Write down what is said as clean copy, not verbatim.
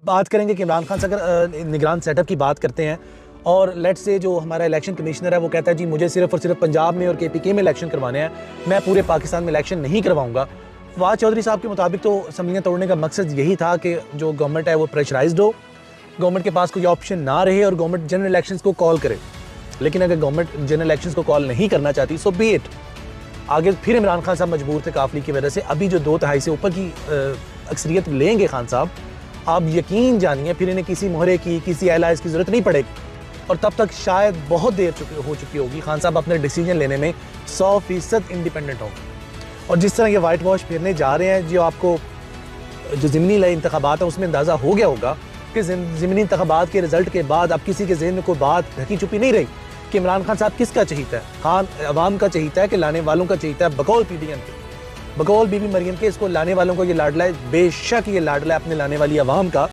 बात करेंगे कि इमरान खान से अगर निगरान सेटअप की बात करते हैं और लेट्स से जो हमारा इलेक्शन कमिश्नर है वो कहता है जी मुझे सिर्फ और सिर्फ पंजाब में और KPK में इलेक्शन करवाने हैं, मैं पूरे पाकिस्तान में इलेक्शन नहीं करवाऊंगा। फवाद चौधरी साहब के मुताबिक तो असम्बलियाँ तोड़ने का मकसद यही था कि जो गवर्नमेंट है वो प्रेशराइज्ड हो, गवर्नमेंट के पास कोई ऑप्शन ना रहे और गवर्नमेंट जनरल इलेक्शन को कॉल करे। लेकिन अगर गवर्नमेंट जनरल इलेक्शन को कॉल नहीं करना चाहती सो बी इट। आगे फिर इमरान खान साहब मजबूर थे काफिले की वजह से। अभी जो 2/3 से ऊपर की अक्सरियत लेंगे खान साहब, आप यकीन जानिए फिर इन्हें किसी मोहरे की, किसी एलाइज की ज़रूरत नहीं पड़ेगी और तब तक शायद बहुत देर हो चुकी होगी। खान साहब अपने डिसीजन लेने में 100% इंडिपेंडेंट होंगे। और जिस तरह ये वाइट वॉश फेरने जा रहे हैं, जो आपको जो ज़िमनी इंतखाबात है उसमें अंदाज़ा हो गया होगा कि ज़िमनी इंतखाबात के रिजल्ट के बाद अब किसी के जहन में कोई बात ढकी छुपी नहीं रही कि इमरान खान साहब किसका चहीता है। खान अवाम का चहीता है कि लाने वालों का चहीता है, बकौल PDM के, बकौल बीबी मरियम के। इसको लाने वालों को ये लाडला है, बेशक ये लाडला है अपने लाने वाली अवाम का।